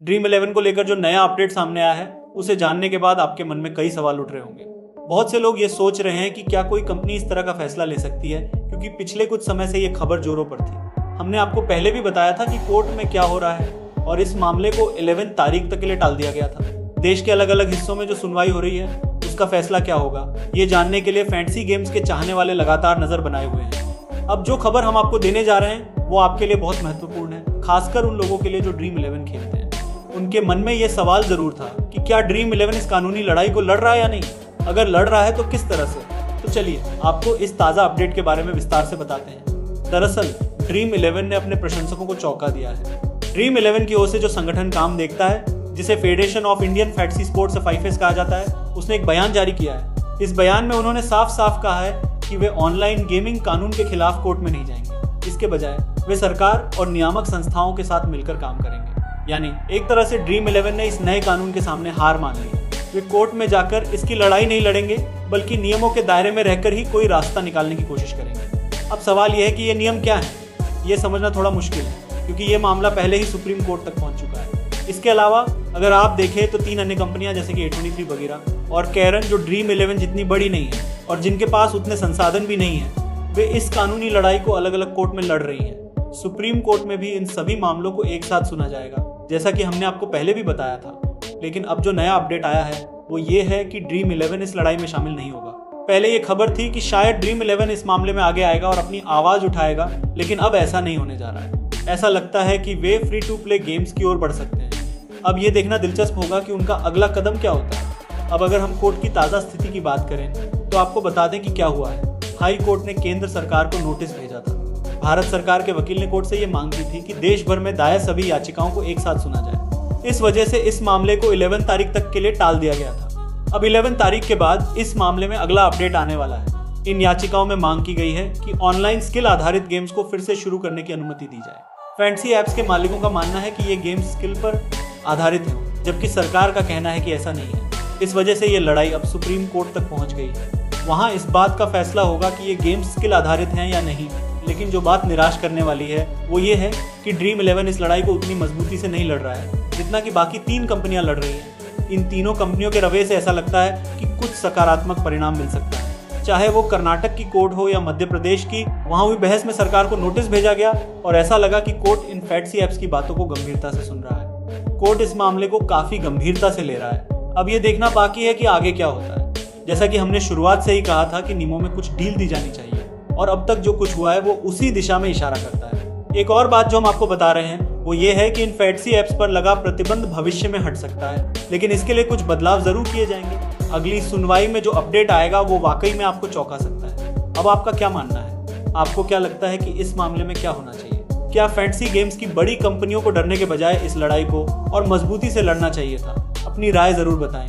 Dream 11 को लेकर जो नया अपडेट सामने आया है उसे जानने के बाद आपके मन में कई सवाल उठ रहे होंगे। बहुत से लोग ये सोच रहे हैं कि क्या कोई कंपनी इस तरह का फैसला ले सकती है, क्योंकि पिछले कुछ समय से ये खबर जोरों पर थी। हमने आपको पहले भी बताया था कि कोर्ट में क्या हो रहा है और इस मामले को 11 तारीख तक के लिए टाल दिया गया था। देश के अलग अलग हिस्सों में जो सुनवाई हो रही है उसका फैसला क्या होगा, ये जानने के लिए फैंटेसी गेम्स के चाहने वाले लगातार नजर बनाए हुए हैं। अब जो खबर हम आपको देने जा रहे हैं वो आपके लिए बहुत महत्वपूर्ण है, खासकर उन लोगों के लिए जो ड्रीम 11 खेलते हैं। उनके मन में यह सवाल जरूर था कि क्या ड्रीम 11 इस कानूनी लड़ाई को लड़ रहा है या नहीं, अगर लड़ रहा है तो किस तरह से। तो चलिए आपको इस ताज़ा अपडेट के बारे में विस्तार से बताते हैं। दरअसल ड्रीम 11 ने अपने प्रशंसकों को चौंका दिया है। ड्रीम 11 की ओर से जो संगठन काम देखता है, जिसे federation of Indian fantasy sports FIFAs कहा जाता है, उसने एक बयान जारी किया है। इस बयान में उन्होंने साफ साफ कहा है कि वे ऑनलाइन गेमिंग कानून के खिलाफ कोर्ट में नहीं जाएंगे। इसके बजाय वे सरकार और नियामक संस्थाओं के साथ मिलकर काम करेंगे। यानी एक तरह से ड्रीम 11 ने इस नए कानून के सामने हार मान ली। वे कोर्ट में जाकर इसकी लड़ाई नहीं लड़ेंगे, बल्कि नियमों के दायरे में रहकर ही कोई रास्ता निकालने की कोशिश करेंगे। अब सवाल यह है कि ये नियम क्या है, ये समझना थोड़ा मुश्किल है, क्योंकि ये मामला पहले ही सुप्रीम कोर्ट तक पहुंच चुका है। इसके अलावा अगर आप देखें तो 3 अन्य कंपनियां जैसे कि A23 वगैरह और कैरन, जो ड्रीम 11 जितनी बड़ी नहीं है और जिनके पास उतने संसाधन भी नहीं है, वे इस कानूनी लड़ाई को अलग अलग कोर्ट में लड़ रही हैं। सुप्रीम कोर्ट में भी इन सभी मामलों को एक साथ सुना जाएगा, जैसा कि हमने आपको पहले भी बताया था। लेकिन अब जो नया अपडेट आया है वो ये है कि ड्रीम 11 इस लड़ाई में शामिल नहीं होगा। पहले ये खबर थी कि शायद ड्रीम 11 इस मामले में आगे आएगा और अपनी आवाज उठाएगा, लेकिन अब ऐसा नहीं होने जा रहा है। ऐसा लगता है कि वे फ्री टू प्ले गेम्स की ओर बढ़ सकते हैं। अब ये देखना दिलचस्प होगा कि उनका अगला कदम क्या होता है। अब अगर हम कोर्ट की ताज़ा स्थिति की बात करें तो आपको बता दें कि क्या हुआ है। हाई कोर्ट ने केंद्र सरकार को नोटिस भेजा था। भारत सरकार के वकील ने कोर्ट से ये मांग की थी कि देश भर में दायर सभी याचिकाओं को एक साथ सुना जाए। इस वजह से इस मामले को 11 तारीख तक के लिए टाल दिया गया था। अब 11 तारीख के बाद इस मामले में अगला अपडेट आने वाला है। इन याचिकाओं में मांग की गई है कि ऑनलाइन स्किल आधारित गेम्स को फिर से शुरू करने की अनुमति दी जाए। फैंटेसी ऐप्स के मालिकों का मानना है कि ये गेम्स स्किल पर आधारित है, जबकि सरकार का कहना है कि ऐसा नहीं है। इस वजह से ये लड़ाई अब सुप्रीम कोर्ट तक पहुंच गई है। वहां इस बात का फैसला होगा कि ये गेम्स स्किल आधारित हैं या नहीं। लेकिन जो बात निराश करने वाली है वो ये है कि ड्रीम 11 इस लड़ाई को उतनी मजबूती से नहीं लड़ रहा है जितना कि बाकी 3 कंपनियां लड़ रही हैं। इन तीनों कंपनियों के रवैये से ऐसा लगता है कि कुछ सकारात्मक परिणाम मिल सकता है। चाहे वो कर्नाटक की कोर्ट हो या मध्य प्रदेश की, वहां हुई बहस में सरकार को नोटिस भेजा गया और ऐसा लगा कि कोर्ट इन फैंटेसी ऐप्स की बातों को गंभीरता से सुन रहा है। कोर्ट इस मामले को काफी गंभीरता से ले रहा है। अब ये देखना बाकी है कि आगे क्या होता है। जैसा कि हमने शुरुआत से ही कहा था कि नियमों में कुछ ढील दी जानी चाहिए, और अब तक जो कुछ हुआ है वो उसी दिशा में इशारा करता है। एक और बात जो हम आपको बता रहे हैं वो ये है कि इन फैंटेसी ऐप्स पर लगा प्रतिबंध भविष्य में हट सकता है, लेकिन इसके लिए कुछ बदलाव जरूर किए जाएंगे। अगली सुनवाई में जो अपडेट आएगा वो वाकई में आपको चौंका सकता है। अब आपका क्या मानना है? आपको क्या लगता है कि इस मामले में क्या होना चाहिए? क्या फैंटेसी गेम्स की बड़ी कंपनियों को डरने के बजाय इस लड़ाई को और मजबूती से लड़ना चाहिए था? अपनी राय जरूर बताएं।